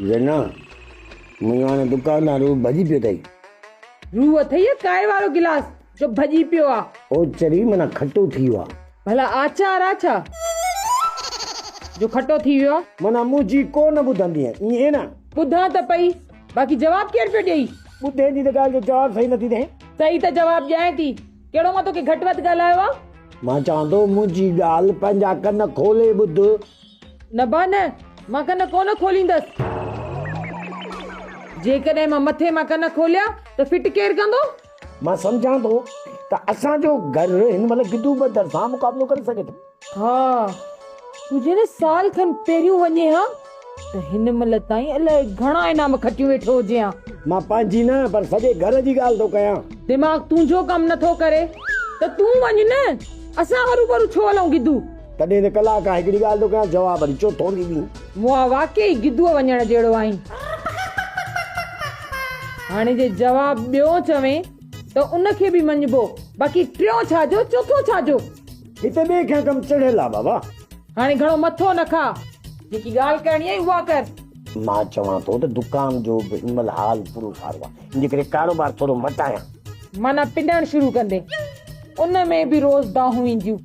जना मुंहिंजो दुकानदारू भॼी पियो अथई। रूह अथई काय वारो गिलास जो भॼी पियो आ। ओ चरी माना खटो थी वियो आहे। भला आचार आ छा जो खटो थी वियो? माना मुंहिंजी कोन ॿुधंदी आहे ईअं न। ॿुधां त पई, बाक़ी जवाब केरु पियो ॾेई? ॿुधे जी त ॻाल्हि जो जवाब सही नथी ॾे। सही त जवाब ॾियां थी। कहिड़ो मां तोखे घटि वधि ॻाल्हायो आ? मां चवां थो मुंहिंजी ॻाल्हि पंहिंजा कन खोले ॿुध। न बा न, मां कन कोन खोलींदसि। जेकॾहिं मां मथे मां कन खोलिया त फिट केरु कंदो? मां सम्झां थो त असांजो घर हिन महिल गिदू बदर सां मुक़ाबिलो करे सघे थो। हा, तूं जॾहिं साल खनि पहिरियों वञे हा त हिन महिल ताईं अलाए घणा इनाम खटियूं वेठो हुजे हा। मां पंहिंजी न पर सॼे घर जी ॻाल्हि थो कयां। दिमाग़ तुंहिंजो कमु नथो करे त तूं वञ न, असां हरू छो हलूं गिदू? तॾहिं त कलाक हिकिड़ी ॻाल्हि थो कयां, जवाब वरी चोथों ॾींदी। मूं वाकई गिदूअ वञण जहिड़ो आहीं। हाणे जे जवाब ॿियो चवें त उनखे बि मञिबो, बाक़ी टियों छाजो चोथों छाजो? हिते ॿिए खे कमु चढ़ियल आहे बाबा। हाणे घणो मथो न खा, जेकी ॻाल्हि करणी आहे उहा कर। मां चवां थो त दुकान जो बि हिन महिल हाल पूरो सारो आहे, इन जे करे कारोबार थोरो मटायां। माना पिंडण शुरू कंदे उन में बि रोज़ दाहूं ईंदियूं।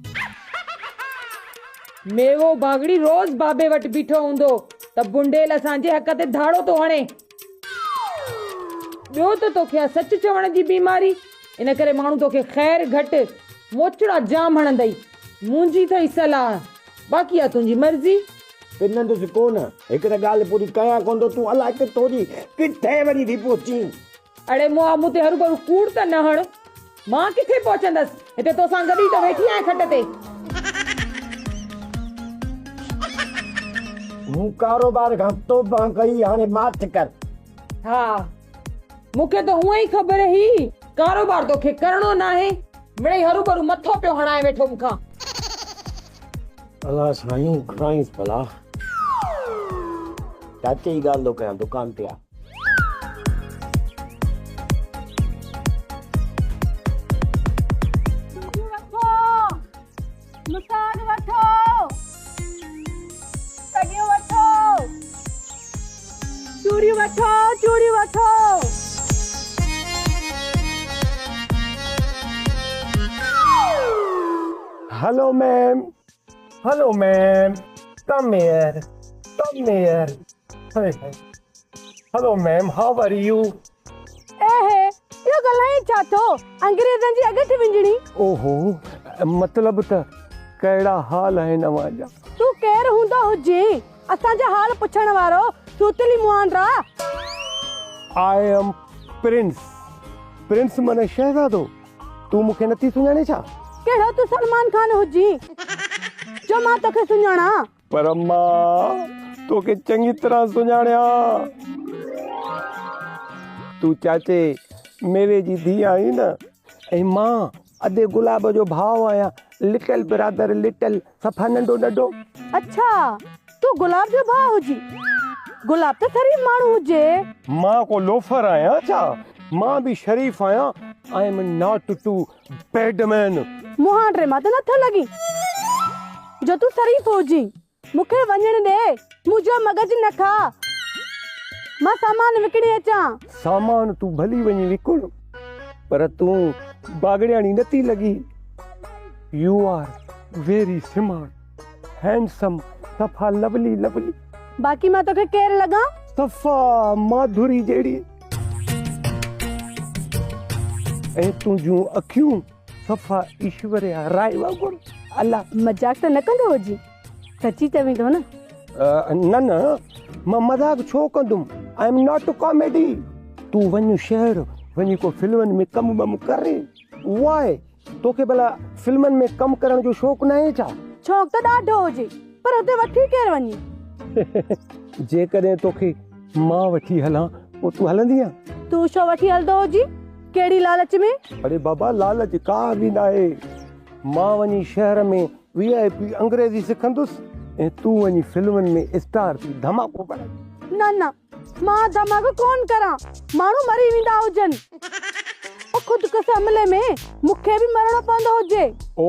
मेवो बागड़ी रोज़ बाबे वटि बीठो हूंदो त बुंडेल असांजे हक़ ते धाड़ो तो हणे। ॿियो त तोखे सच चवण जी बीमारी, इन करे माण्हू तोखे ख़ैर घटि मोचड़ा जाम हणंदई। मुंहिंजी अथई सलाह, बाक़ी आहे तुंहिंजी मर्ज़ी। पिनंदुसि कोन, हिकु त ॻाल्हि पूरी कयां कोन थो, तूं अलाए किथां जी किथे वञी थी पहुची। अड़े मूं ते हरू भरू कूड़ त न हण। मां किथे पहुचंदसि, हिते तोसां गॾु ई त वेठी आहियां खट ते। मूं कारोबार खां तोबा कई, हाणे माठ कर। हा, मूंखे त हूअं ई ख़बर ही कारोबार तोखे करणो नाहे। मिड़ई हरू भरू मथो पियो हणाए वेठो मूंखां। अलाह साईं घणाईंसि भला। चाचे जी ॻाल्हि थो कयां, दुकान ते आ। चूड़ी वठो। Hello ma'am, hello ma'am, come here, come here. Hello ma'am, how are you? एहे, यो गलाई छा थो? अंग्रेज़नि जी अॻिठी विंजणी। ओहो, मतलब त कहिड़ा हाल आहिनि अवांजा? तूं केरु हूंदो हुजे असांजा हाल पुछण वारो? सूतली मुआंडरा। I am prince. प्रिंस माने शहजादो। तूं मूंखे नथी सुञाणे छा? केड़ो तू सलमान खान हुजी जो मां तोखे सुञाणा? पर मां तोखे चङी तरह सुञाणिया। तू चाचे मेरे जी धीउ आहीं न, ऐं मां अधे गुलाब जो भाउ आहियां। लिटिल ब्रदर लिटिल, सफ़ा नंढो नंढो। अच्छा, तू गुलाब जो भाउ हुजी? गुलाब त शरीफ माण्हू हुजे। मां को लोफर आहियां छा? मां भी शरीफ आहियां। I am not too bad man. मुहांडरे मां त नथो लगी जो तू शरीफ हुजी। मूंखे वञण दे, मुंहिंजो मगज न खा। मां सामान विकिणी अचां। सामान तू भली वञी विकुण, पर तू बागड़ियाणी नथी लगी। You are very smart, handsome, सफ़ा लवली लवली। बाकी मां तोखे केर लगा? सफ़ा माधुरी जहिड़ी। ऐं तुंहिंजूं अखियूं सफ़ा ईश्वरिया राय वांगुरु। अल्लाह, मजाक त न कंदो हुजी? सची चवींदो न? न, मां मजाक छो कंदुमि? आई एम नॉट कॉमेडी। तू वञ शहर, वञी को फिल्मनि में कमु बम करे। वाए, तोखे भला फिल्मनि में कमु करण जो शौक़ु न आहे छा? शौक़ु त ॾाढो हुजे, पर हुते वठी केरु वञे? जेकॾहिं तोखे मां वठी हलां पोइ तूं हलंदीअ? तू छो वठी हलंदो हुजी? केड़ी लालच में? अरे बाबा, लालच का बि न आहे। मां वञी शहर में VIP अंग्रेजी सिखंदुसि, ऐं तूं वञी फिल्मनि में स्टार थी धमाको पढ़ाई। न, मां धमाको कोन करां। माण्हू मरी वेंदा हुजनि। ख़ुदकुशी हमले में मूंखे बि मरणो पवंदो हुजे। ओ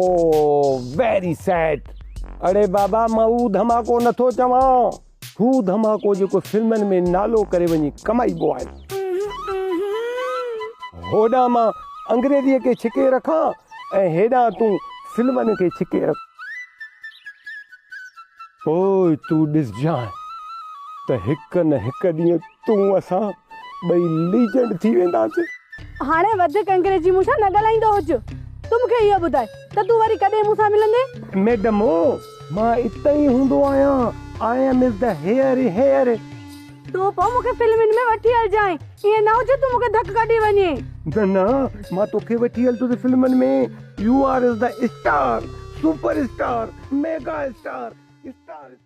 वेरी सैड। अड़े बाबा मां हू धमाको नथो चवां, हू धमाको जेको फिल्मनि में नालो करे वञी कमाइबो आहे। होॾां मां अंग्रेजीअ खे छिके रखां ऐं हेॾां तूं फिल्मनि खे छिके रख। ओए तूं ॾिसजांइ त हिकु न हिकु ॾींहुं तूं असां ॿई लीजेंड थी वेंदासीं। हाणे वधीक अंग्रेजी मूंसां न ॻाल्हाईंदो हुज। तूं मूंखे इहो ॿुधाए त तूं वरी कॾहिं मूंसां मिलंदे? मैडम मां इते ई हूंदो आहियां। I am is the here. तूं पोइ मूंखे फिल्मनि में वठी हलजांइ, ईअं न हुजे तूं मूंखे धक कढी वञे। न मां तोखे वठी हलंदुसि फिल्मनि में। You are is the star, super star, mega star, star.